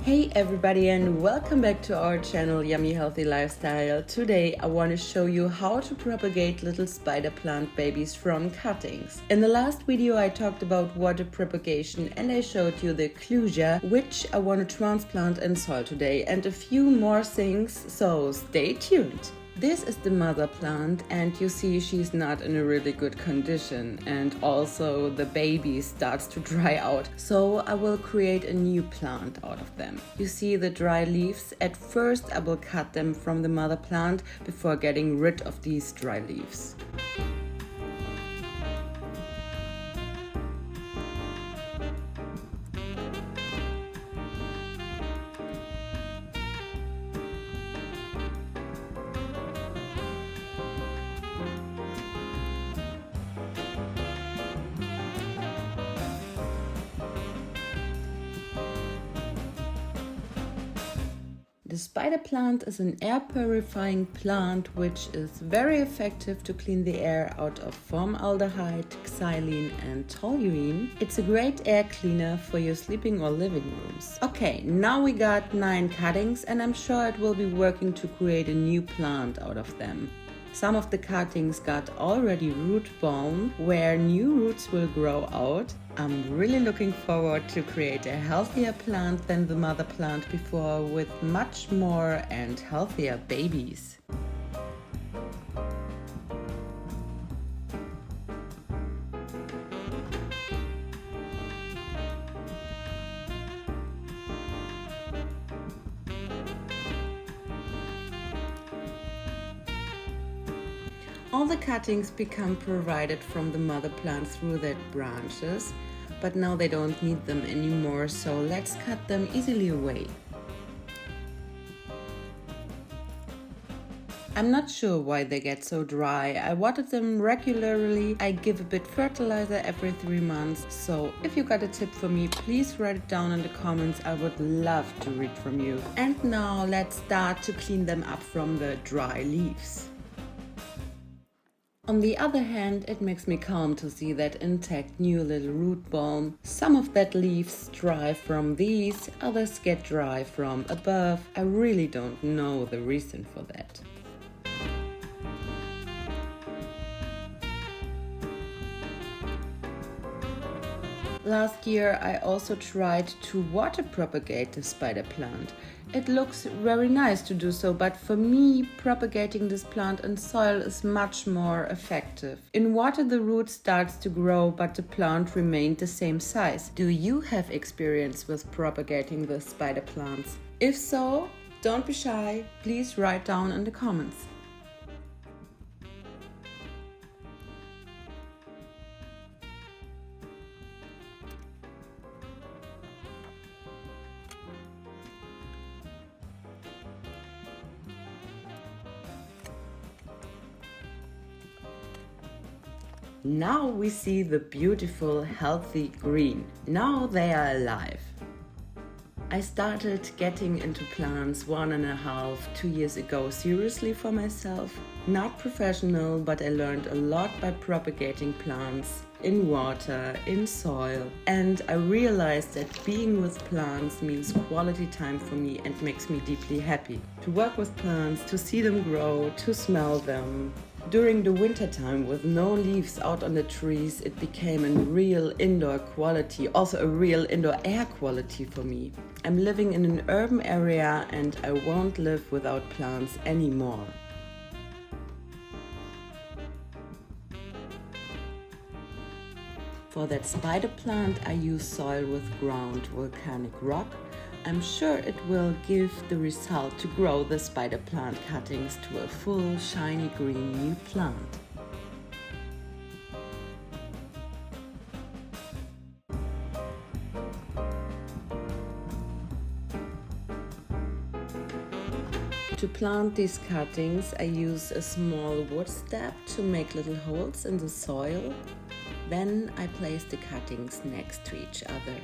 Hey everybody and welcome back to our channel Yummy Healthy Lifestyle. Today I want to show you how to propagate little spider plant babies from cuttings. In the last video I talked about water propagation and I showed you the Clusia, which I want to transplant in soil today, and a few more things, so stay tuned. This is the mother plant and you see she's not in a really good condition, and also the baby starts to dry out, so I will create a new plant out of them. You see the dry leaves? At first I will cut them from the mother plant before getting rid of these dry leaves. The spider plant is an air purifying plant which is very effective to clean the air out of formaldehyde, xylene and toluene. It's a great air cleaner for your sleeping or living rooms. Okay, now we got 9 cuttings and I'm sure it will be working to create a new plant out of them. Some of the cuttings got already root balm, where new roots will grow out. I'm really looking forward to create a healthier plant than the mother plant before, with much more and healthier babies. All the cuttings become provided from the mother plant through their branches, but now they don't need them anymore, so let's cut them easily away. I'm not sure why they get so dry. I water them regularly, I give a bit fertilizer every 3 months, so if you got a tip for me, please write it down in the comments, I would love to read from you. And now let's start to clean them up from the dry leaves. On the other hand, it makes me calm to see that intact new little root balm. Some of that leaves dry from these, others get dry from above. I really don't know the reason for that. Last year I also tried to water propagate the spider plant. It looks very nice to do so, but for me propagating this plant in soil is much more effective. In water the root starts to grow, but the plant remained the same size. Do you have experience with propagating the spider plants? If so, don't be shy, please write down in the comments. Now we see the beautiful, healthy green. Now they are alive. I started getting into plants 1.5, 2 years ago seriously for myself. Not professional, but I learned a lot by propagating plants in water, in soil, and I realized that being with plants means quality time for me and makes me deeply happy. To work with plants, to see them grow, to smell them. During the winter time, with no leaves out on the trees, it became a real indoor quality, also a real indoor air quality for me. I'm living in an urban area and I won't live without plants anymore. For that spider plant I use soil with ground volcanic rock. I'm sure it will give the result to grow the spider plant cuttings to a full shiny green new plant. To plant these cuttings I use a small wood step to make little holes in the soil. Then I place the cuttings next to each other.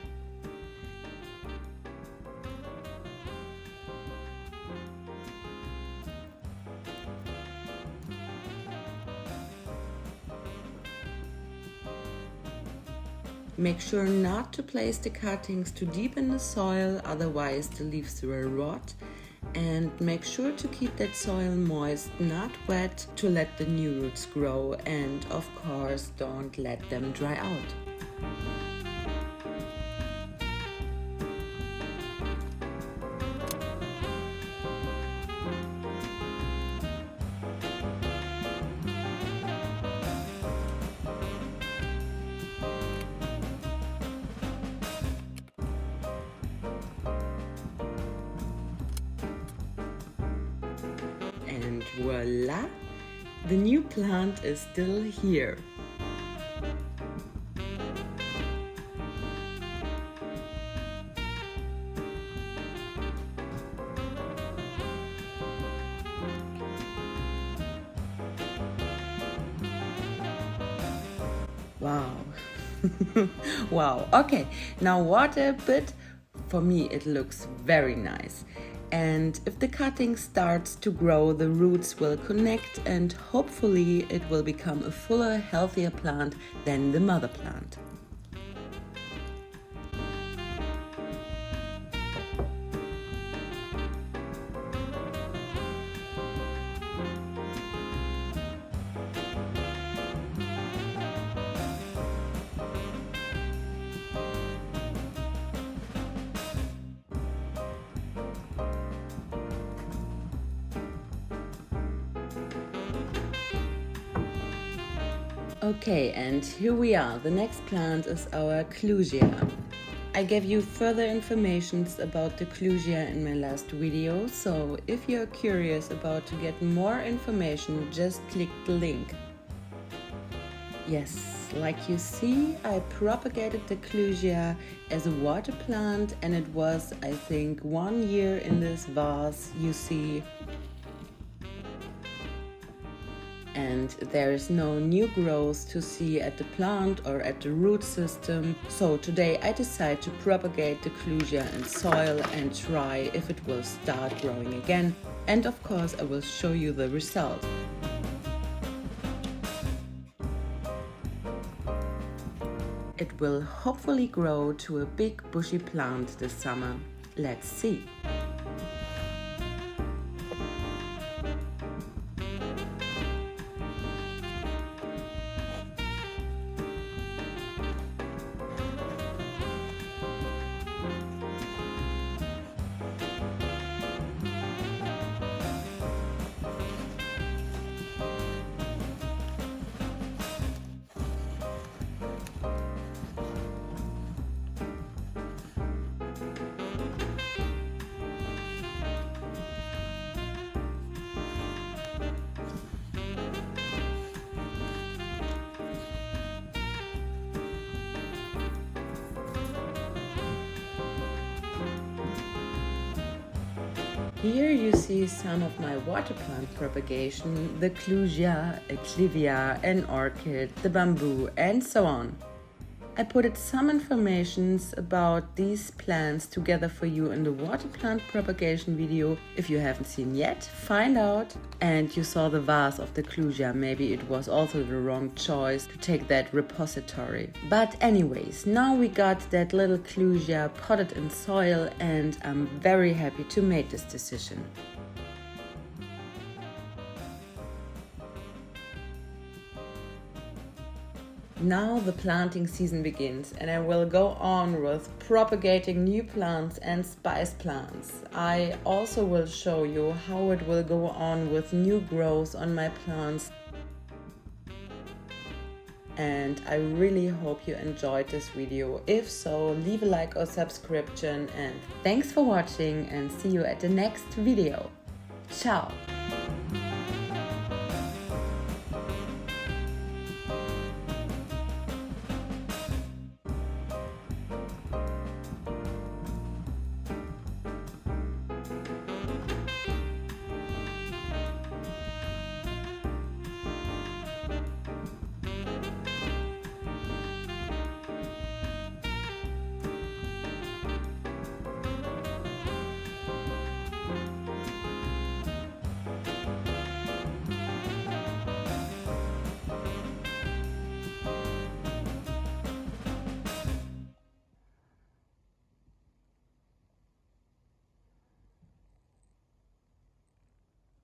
Make sure not to place the cuttings too deep in the soil, otherwise the leaves will rot. And make sure to keep that soil moist, not wet, to let the new roots grow, and of course don't let them dry out. And voila! The new plant is still here. Wow! Wow! Okay, now water a bit. For me it looks very nice. And if the cutting starts to grow, the roots will connect and hopefully it will become a fuller, healthier plant than the mother plant. Okay, and here we are. The next plant is our Clusia. I gave you further information about the Clusia in my last video, so if you're curious about to get more information, just click the link. Yes, like you see, I propagated the Clusia as a water plant, and it was, I think, 1 year in this vase, you see. And there is no new growth to see at the plant or at the root system. So today I decide to propagate the Clusia in soil and try if it will start growing again. And of course I will show you the result. It will hopefully grow to a big bushy plant this summer. Let's see. Here you see some of my water plant propagation, the Clusia, Eclivia, an orchid, the bamboo, and so on. I put some information about these plants together for you in the water plant propagation video. If you haven't seen yet, find out. And you saw the vase of the Clusia, maybe it was also the wrong choice to take that repository. But anyways, now we got that little Clusia potted in soil and I'm very happy to make this decision. Now the planting season begins and I will go on with propagating new plants and spice plants. I also will show you how it will go on with new growth on my plants. And I really hope you enjoyed this video. If so, leave a like or subscription, and thanks for watching and see you at the next video. Ciao!